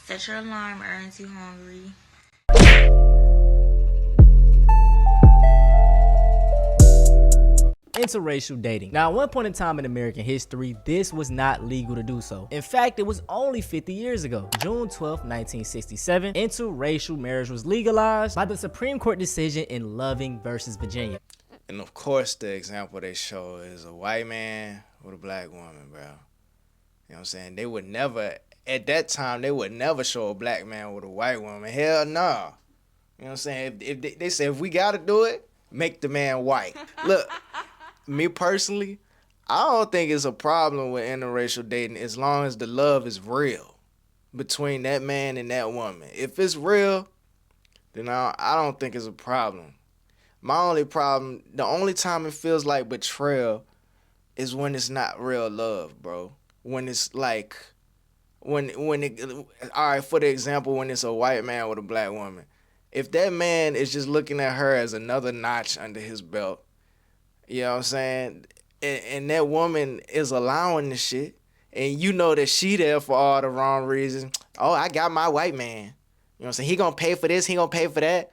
Set your alarm, aren't you hungry? Interracial dating. Now, at one point in time in American history, this was not legal to do so. In fact, it was only 50 years ago. June 12, 1967, interracial marriage was legalized by the Supreme Court decision in Loving versus Virginia. And of course, the example they show is a white man with a black woman, bro. You know what I'm saying? They would never, at that time, they would never show a black man with a white woman. Hell no. You know what I'm saying? If they say, if we got to do it, make the man white. Look, me personally, I don't think it's a problem with interracial dating as long as the love is real between that man and that woman. If it's real, then I don't think it's a problem. My only problem, the only time it feels like betrayal is when it's not real love, bro. When it's like, when it, all right, for the example, when it's a white man with a black woman. If that man is just looking at her as another notch under his belt, you know what I'm saying? And that woman is allowing the shit, and you know that she there for all the wrong reasons. Oh, I got my white man. You know what I'm saying? He gonna pay for this, he gonna pay for that.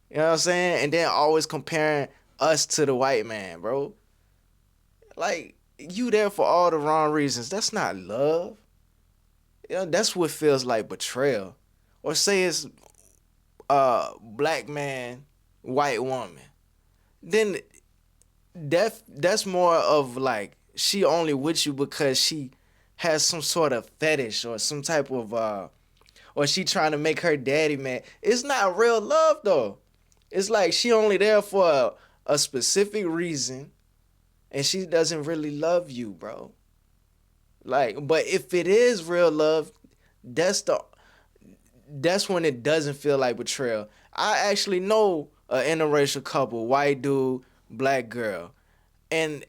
You know what I'm saying? And then always comparing us to the white man, bro. Like, you there for all the wrong reasons. That's not love. You know, that's what feels like betrayal. Or say it's black man, white woman. Then that's more of like she only with you because she has some sort of fetish or some type of or she trying to make her daddy mad. It's not real love though. It's like she only there for a specific reason and she doesn't really love you, bro. Like, but if it is real love, that's when it doesn't feel like betrayal. I actually know an interracial couple, white dude, black girl, and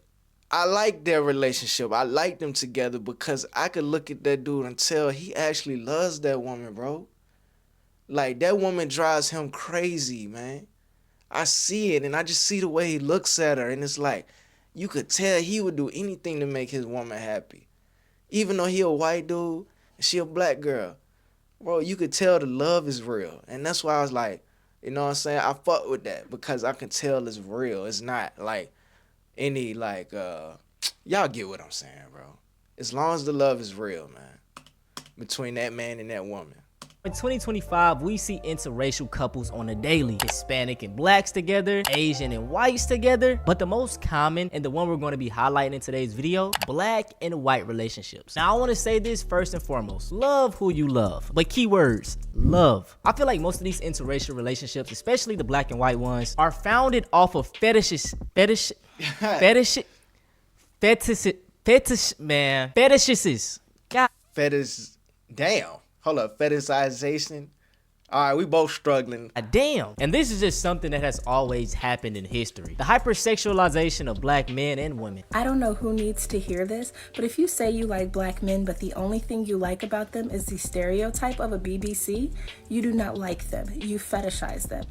I like their relationship. I like them together because I could look at that dude and tell he actually loves that woman, bro. Like, that woman drives him crazy, man. I see it, and I just see the way he looks at her, and it's like, you could tell he would do anything to make his woman happy. Even though he a white dude, and she a black girl. Bro, you could tell the love is real. And that's why I was like, you know what I'm saying? I fuck with that because I can tell it's real. It's not like any like, y'all get what I'm saying, bro. As long as the love is real, man, between that man and that woman. In 2025, we see interracial couples on a daily. Hispanic and blacks together, Asian and whites together, but the most common and the one we're going to be highlighting in today's video, black and white relationships. Now, I want to say this first and foremost, love who you love, but keywords, love. I feel like most of these interracial relationships, especially the black and white ones, are founded off of fetishes, fetishes. God. Fetish, damn. Hold up, fetishization. All right, we both struggling. Damn. And this is just something that has always happened in history. The hypersexualization of black men and women. I don't know who needs to hear this, but if you say you like black men, but the only thing you like about them is the stereotype of a BBC, you do not like them. You fetishize them.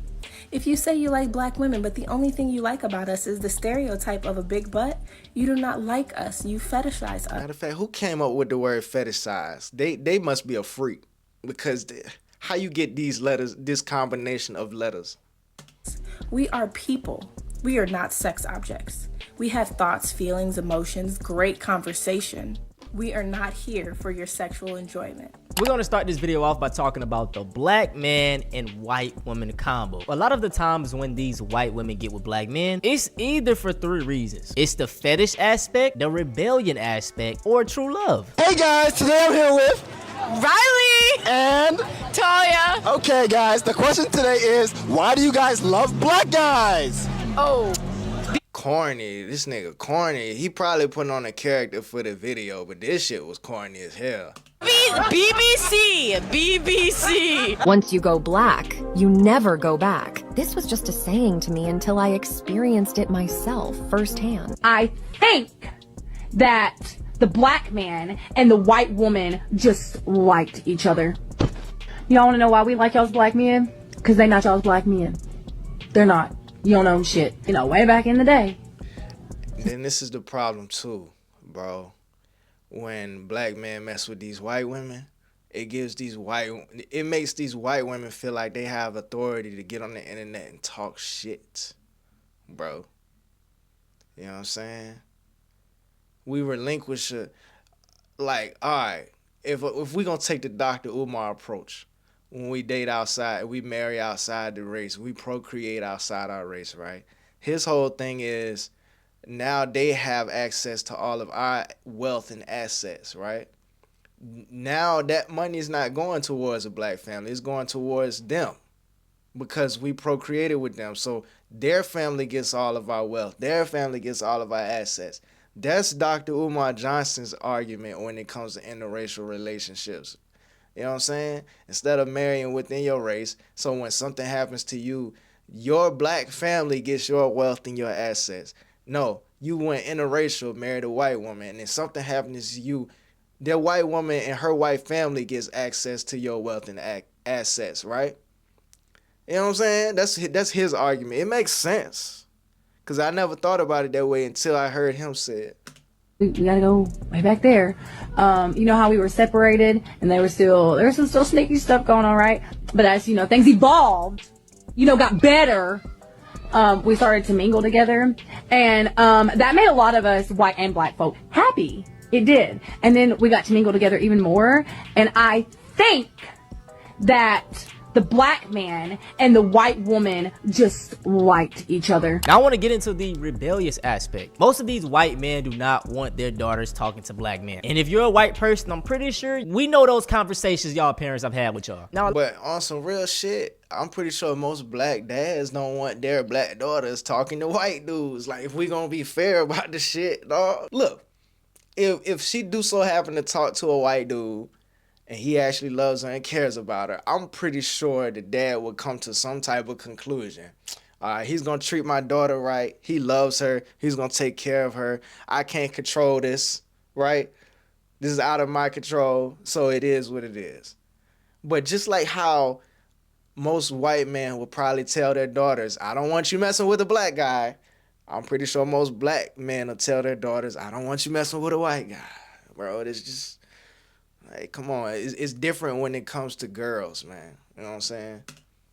If you say you like black women, but the only thing you like about us is the stereotype of a big butt, you do not like us. You fetishize us. Matter of fact, who came up with the word fetishize? They must be a freak because how you get these letters, this combination of letters? We are people. We are not sex objects. We have thoughts, feelings, emotions, great conversation. We are not here for your sexual enjoyment. We're going to start this video off by talking about the black man and white woman combo. A lot of the times when these white women get with black men, it's either for three reasons. It's the fetish aspect, the rebellion aspect, or true love. Hey guys, today I'm here with Riley and Talia. Okay guys, the question today is, why do you guys love black guys? Oh, Corny. This nigga corny. He probably put on a character for the video, but this shit was corny as hell. BBC. Once you go black, you never go back. This was just a saying to me until I experienced it myself firsthand. I think that the black man and the white woman just liked each other. Y'all wanna know why we like y'all's black men? Cause they not y'all's black men. They're not. You don't know shit. You know, way back in the day. Then this is the problem too, bro. When black men mess with these white women, it makes these white women feel like they have authority to get on the internet and talk shit, bro. You know what I'm saying? We relinquish it. Like, all right, if we gonna take the Dr. Umar approach, when we date outside, we marry outside the race, we procreate outside our race, right? His whole thing is now they have access to all of our wealth and assets, right? Now that money is not going towards a black family, it's going towards them because we procreated with them. So their family gets all of our wealth, their family gets all of our assets. That's Dr. Umar Johnson's argument when it comes to interracial relationships. You know what I'm saying? Instead of marrying within your race, so when something happens to you, your black family gets your wealth and your assets. No, you went interracial, married a white woman, and if something happens to you, their white woman and her white family gets access to your wealth and assets, right? You know what I'm saying? That's his argument. It makes sense. Because I never thought about it that way until I heard him say it. We gotta go way back there. You know how we were separated and there was some still sneaky stuff going on, right? But as you know, things evolved, got better. We started to mingle together, and that made a lot of us white and black folk happy. It did. And then we got to mingle together even more, and I think that the black man and the white woman just liked each other. Now I want to get into the rebellious aspect. Most of these white men do not want their daughters talking to black men. And if you're a white person, I'm pretty sure we know those conversations y'all parents have had with y'all. Now, but on some real shit, I'm pretty sure most black dads don't want their black daughters talking to white dudes. Like, if we gonna be fair about the shit, dog. Look, if she do so happen to talk to a white dude, and he actually loves her and cares about her, I'm pretty sure the dad would come to some type of conclusion. He's going to treat my daughter right. He loves her. He's going to take care of her. I can't control this, right? This is out of my control, so it is what it is. But just like how most white men would probably tell their daughters, I don't want you messing with a black guy, I'm pretty sure most black men will tell their daughters, I don't want you messing with a white guy. Bro, it's just... Hey, come on. It's different when it comes to girls, man. You know what I'm saying?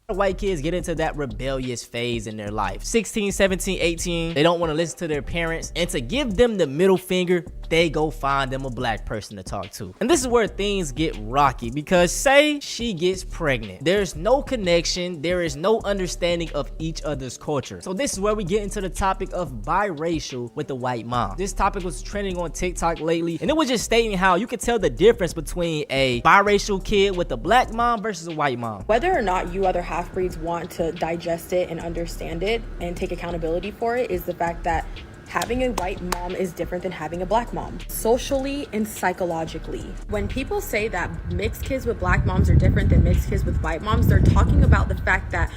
White kids get into that rebellious phase in their life. 16, 17, 18, they don't want to listen to their parents. And to give them the middle finger, they go find them a black person to talk to. And this is where things get rocky, because say she gets pregnant. There's no connection. There is no understanding of each other's culture. So this is where we get into the topic of biracial with the white mom. This topic was trending on TikTok lately, and it was just stating how you could tell the difference between a biracial kid with a black mom versus a white mom. Whether or not you other half-breeds want to digest it and understand it and take accountability for it is the fact that having a white mom is different than having a black mom, socially and psychologically. When people say that mixed kids with black moms are different than mixed kids with white moms, they're talking about the fact that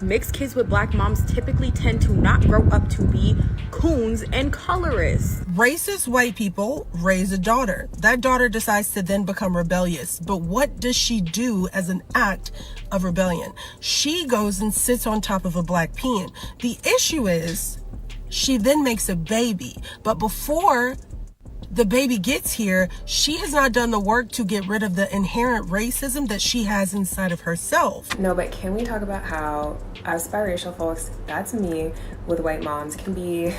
mixed kids with black moms typically tend to not grow up to be coons and colorists. Racist white people raise a daughter. That daughter decides to then become rebellious. But what does she do as an act of rebellion? She goes and sits on top of a black peon. The issue is, she then makes a baby, but before the baby gets here, she has not done the work to get rid of the inherent racism that she has inside of herself. No, but can we talk about how us biracial folks, that's me, with white moms, can be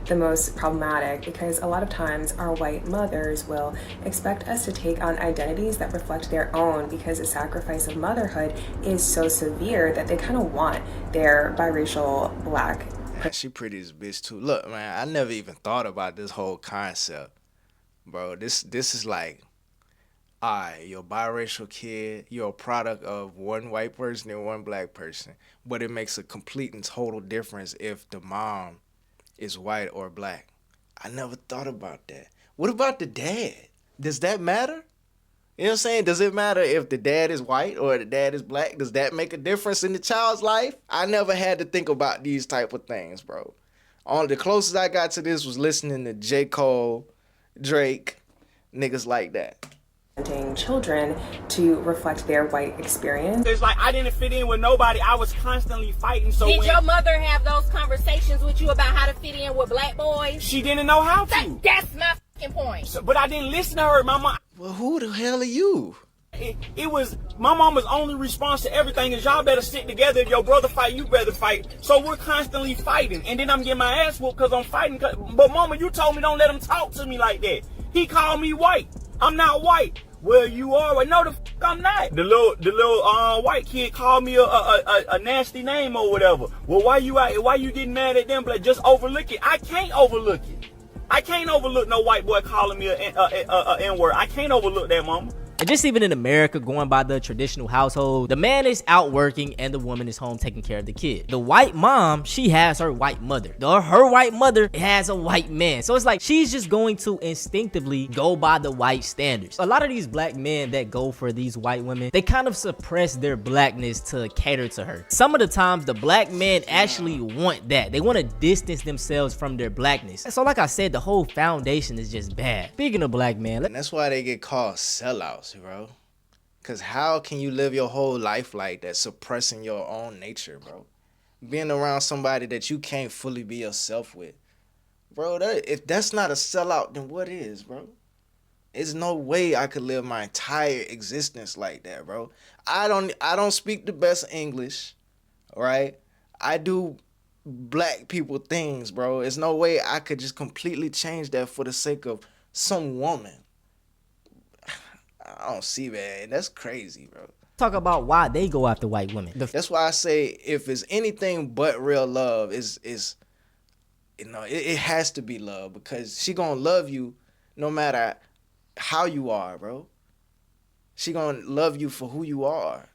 the most problematic, because a lot of times our white mothers will expect us to take on identities that reflect their own, because the sacrifice of motherhood is so severe that they kind of want their biracial black. She pretty as a bitch too. Look, man, I never even thought about this whole concept. Bro, this is like, alright, you're a biracial kid, you're a product of one white person and one black person. But it makes a complete and total difference if the mom is white or black. I never thought about that. What about the dad? Does that matter? You know what I'm saying? Does it matter if the dad is white or the dad is black? Does that make a difference in the child's life? I never had to think about these type of things, bro. The closest I got to this was listening to J. Cole, Drake, niggas like that. Children to reflect their white experience. It's like I didn't fit in with nobody. I was constantly fighting. So did your mother have those conversations with you about how to fit in with black boys? She didn't know how to. That's my fucking point. But I didn't listen to her, mama. Well, who the hell are you? It was my mama's only response to everything is y'all better sit together. If your brother fight, you better fight. So we're constantly fighting, and then I'm getting my ass whooped because I'm fighting. But mama, you told me don't let him talk to me like that. He called me white. I'm not white. Well, you are. No, the f I'm not. The little white kid called me a nasty name or whatever. Well, why you getting mad at them? But just overlook it. I can't overlook it. I can't overlook no white boy calling me a N-word. I can't overlook that, mama. And just even in America, going by the traditional household, the man is out working and the woman is home taking care of the kid. The white mom, she has her white mother. Her white mother has a white man. So it's like she's just going to instinctively go by the white standards. A lot of these black men that go for these white women, they kind of suppress their blackness to cater to her. Some of the times, the black men actually want that. They want to distance themselves from their blackness. So like I said, the whole foundation is just bad. Speaking of black men, and that's why they get called sellouts, bro. Cause how can you live your whole life like that, suppressing your own nature, bro? Being around somebody that you can't fully be yourself with, bro. If that's not a sellout, then what is, bro? There's no way I could live my entire existence like that, bro. I don't speak the best English, right? I do black people things, bro. There's no way I could just completely change that for the sake of some woman. I don't see, man. That's crazy, bro. Talk about why they go after white women. That's why I say if it's anything but real love, is you know, it has to be love, because she gonna love you no matter how you are, bro. She gonna love you for who you are.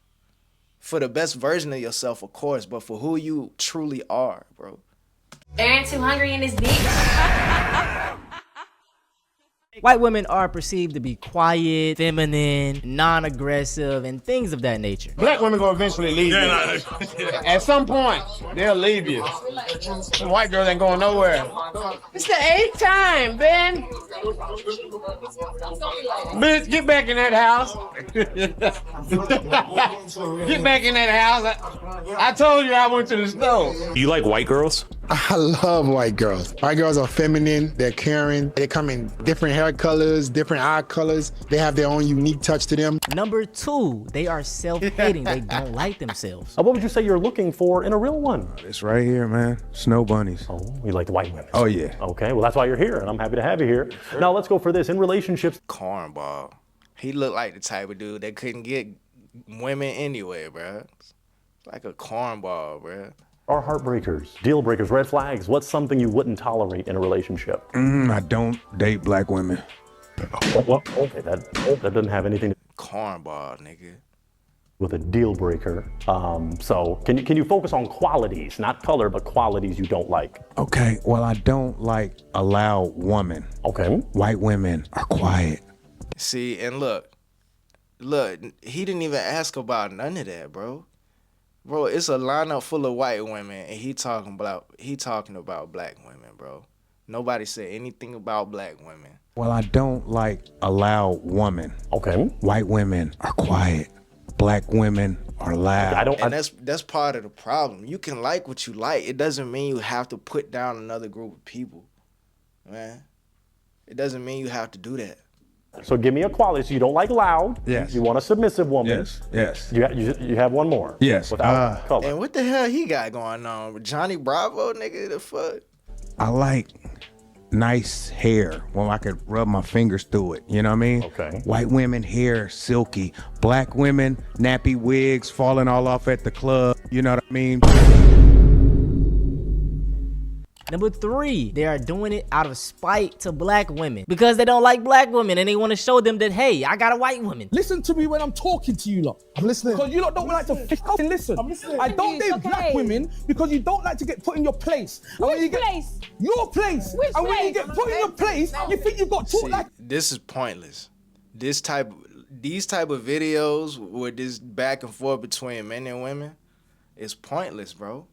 For the best version of yourself, of course, but for who you truly are, bro. Aaron too hungry in this bitch. White women are perceived to be quiet, feminine, non-aggressive, and things of that nature. Black women gonna eventually leave you. At some point, they'll leave you. Some white girls ain't going nowhere. It's the 8th time, Ben. Bitch, get back in that house. Get back in that house. I told you I went to the store. You like white girls? I love white girls. White girls are feminine, they're caring, they come in different hair colors, different eye colors. They have their own unique touch to them. Number 2, they are self-hating. They don't like themselves. What would you say you're looking for in a real one? It's right here, man. Snow bunnies. Oh, you like the white women? Oh, yeah. Okay, well, that's why you're here, and I'm happy to have you here. Now, let's go for this. In relationships... Cornball. He looked like the type of dude that couldn't get women anywhere, bro. Like a cornball, bro. Are heartbreakers, deal breakers, red flags? What's something you wouldn't tolerate in a relationship? I don't date black women. Well, okay, that doesn't have anything to do cornball, nigga. With a deal breaker. So can you focus on qualities, not color, but qualities you don't like? Okay, well, I don't like a loud woman. Okay. White women are quiet. See, and look, he didn't even ask about none of that, bro. Bro, it's a lineup full of white women, and he talking about black women, bro. Nobody said anything about black women. Well, I don't like a loud woman. Okay. White women are quiet. Black women are loud. And that's part of the problem. You can like what you like. It doesn't mean you have to put down another group of people, man. It doesn't mean you have to do that. So give me a quality. So you don't like loud. Yes. You want a submissive woman. Yes. You have one more. Yes. Without color. And what the hell he got going on? Johnny Bravo, nigga, the fuck? I like nice hair when I could rub my fingers through it. You know what I mean? Okay. White women, hair silky. Black women, nappy wigs falling all off at the club. You know what I mean? Number 3, they are doing it out of spite to black women because they don't like black women and they want to show them that, hey, I got a white woman. Listen to me when I'm talking to you lot. I'm listening. Because you lot don't like to fucking listen. I'm listening. I don't date black women because you don't like to get put in your place. Which place? Your place. Which and when place? you get put in your place, you think you got taught like... This is pointless. These type of videos with this back and forth between men and women is pointless, bro.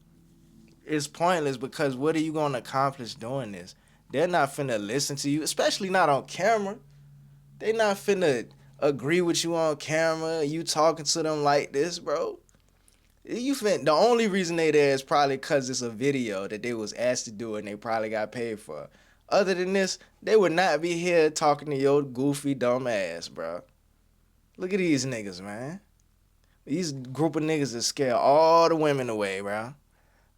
It's pointless because what are you going to accomplish doing this? They're not finna listen to you, especially not on camera. They not finna agree with you on camera, you talking to them like this, bro. The only reason they there is probably because it's a video that they was asked to do and they probably got paid for. Other than this, they would not be here talking to your goofy, dumb ass, bro. Look at these niggas, man. These group of niggas that scare all the women away, bro.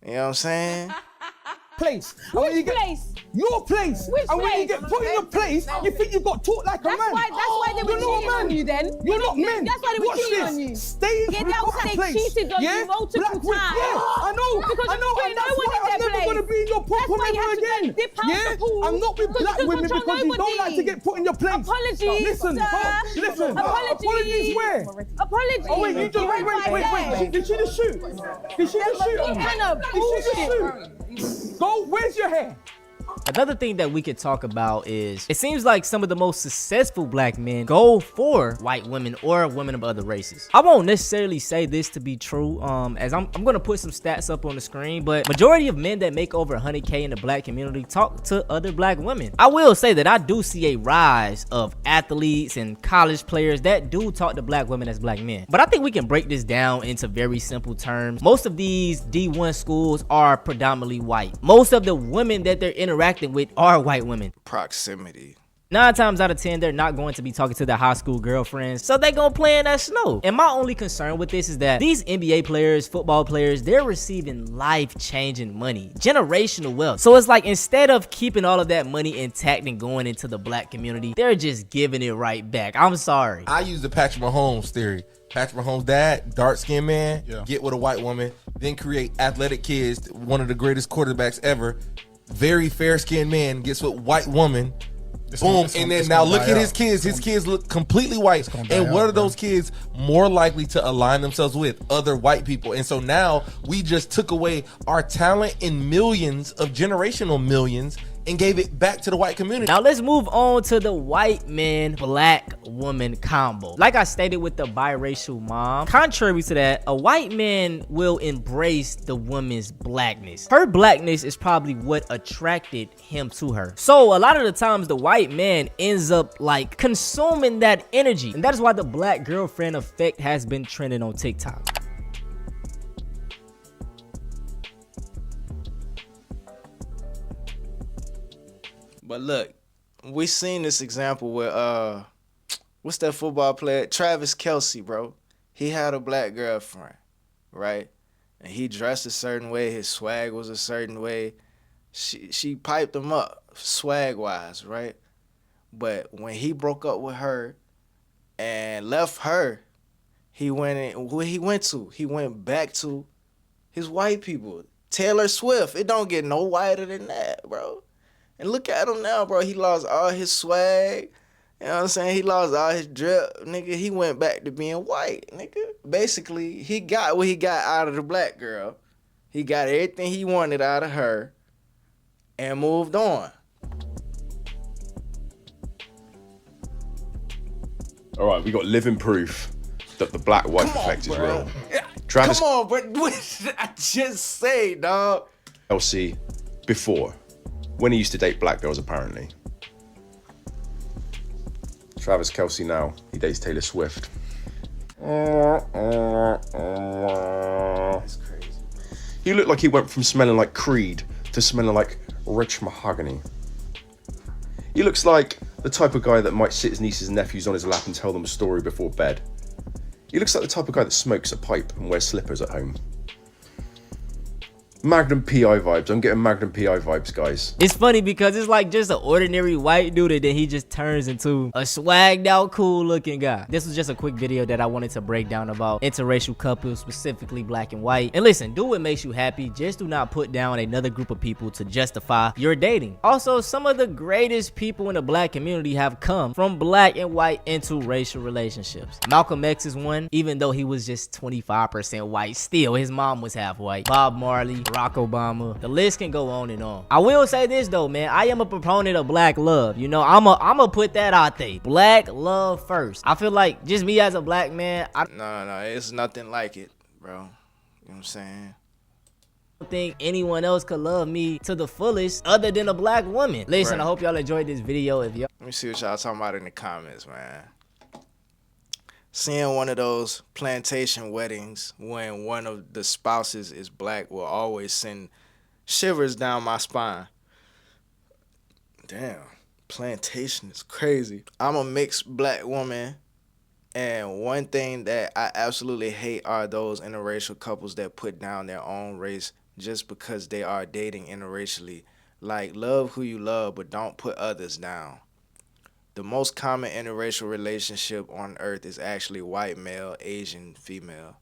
You know what I'm saying? Place. Which place? Your place. Which and when you place? get put in your place, you think you got taught like a man. That's why they were You're not cheating man. on you then. You're not men. That's why they were Watch cheating this. on you. Stay in Yeah, your that's why they place. cheated on you multiple Black women- times. Yeah, I know. Because I know. you And put that's no one why in I'm their never going to place. be in your That's proper why you ever had to again. dip out Yeah? the pool. I'm not with Because black you women control because you don't like to get put in your place. Apologies, Listen, sir. listen. Apologies. Apologies where? Apologies. Oh wait, you just wait. Did she just shoot? Did she just shoot? What kind of Did she just shoot? Go. Where's your hair? Another thing that we could talk about is it seems like some of the most successful black men go for white women or women of other races. I won't necessarily say this to be true, as I'm gonna put some stats up on the screen, but majority of men that make over 100K in the black community talk to other black women. I will say that I do see a rise of athletes and college players that do talk to black women as black men. But I think we can break this down into very simple terms. Most of these D1 schools are predominantly white. Most of the women that they're interacting with are white women. Proximity. 9 times out of 10, they're not going to be talking to their high school girlfriends, so they gonna play in that snow. And my only concern with this is that these NBA players, football players, they're receiving life-changing money, generational wealth. So it's like instead of keeping all of that money intact and going into the black community, they're just giving it right back. I'm sorry. I use the Patrick Mahomes theory. Patrick Mahomes' dad, dark-skinned man, get with a white woman, then create athletic kids, one of the greatest quarterbacks ever. Very fair-skinned man gets with white woman, boom, and then now look at his kids. His kids look completely white. And what are those kids more likely to align themselves with? Other white people. And so now we just took away our talent in millions of generational millions and gave it back to the white community. Now let's move on to the white man, black woman combo. Like I stated with the biracial mom, contrary to that, a white man will embrace the woman's blackness. Her blackness is probably what attracted him to her. So a lot of the times the white man ends up like consuming that energy. And that is why the black girlfriend effect has been trending on TikTok. But look, we seen this example where what's that football player? Travis Kelce, bro. He had a black girlfriend, right? And he dressed a certain way, his swag was a certain way. She piped him up swag wise, right? But when he broke up with her and left her, he went back to his white people. Taylor Swift. It don't get no whiter than that, bro. And look at him now, bro. He lost all his swag. You know what I'm saying? He lost all his drip. Nigga, he went back to being white, nigga. Basically, he got what he got out of the black girl. He got everything he wanted out of her and moved on. All right, we got living proof that the black white effect is real. Come on, bro. What did I just say, dog? Kelce, before, when he used to date black girls, apparently. Travis Kelce now, he dates Taylor Swift. That's crazy. He looked like he went from smelling like Creed to smelling like rich mahogany. He looks like the type of guy that might sit his nieces and nephews on his lap and tell them a story before bed. He looks like the type of guy that smokes a pipe and wears slippers at home. Magnum PI vibes. I'm getting Magnum PI vibes, guys. It's funny because it's like just an ordinary white dude and then he just turns into a swagged out, cool looking guy. This was just a quick video that I wanted to break down about interracial couples, specifically black and white. And listen, do what makes you happy. Just do not put down another group of people to justify your dating. Also, some of the greatest people in the black community have come from black and white interracial relationships. Malcolm X is one, even though he was just 25% white. Still, his mom was half white. Bob Marley, Barack Obama. The list can go on and on. I will say this though, man. I am a proponent of black love. You know, I'm a put that out there. Black love first. I feel like just me as a black man, No, it's nothing like it, bro. You know what I'm saying? I don't think anyone else could love me to the fullest other than a black woman. Listen, Right. I hope y'all enjoyed this video. If y'all Let me see what y'all talking about in the comments, man. Seeing one of those plantation weddings when one of the spouses is black will always send shivers down my spine. Damn, plantation is crazy. I'm a mixed black woman And one thing that I absolutely hate are those interracial couples that put down their own race just because they are dating interracially. Like, love who you love, but don't put others down. The most common interracial relationship on earth is actually white male, Asian female.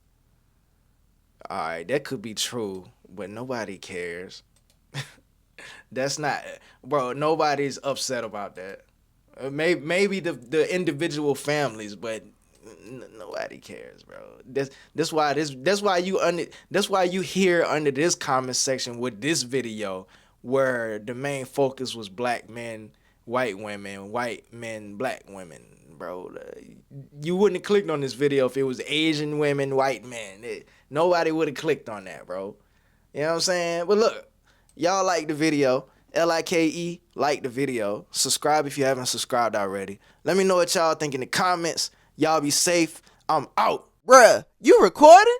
Alright, that could be true, but nobody cares. That's not, bro, nobody's upset about that. Maybe the individual families, but nobody cares, bro. That's why you hear under this comment section with this video where the main focus was black men, white women, white men, black women, bro. You wouldn't have clicked on this video if it was Asian women, white men. Nobody would have clicked on that, bro. You know what I'm saying? But look, y'all like the video. LIKE, like the video. Subscribe if you haven't subscribed already. Let me know what y'all think in the comments. Y'all be safe. I'm out. Bruh, you recording?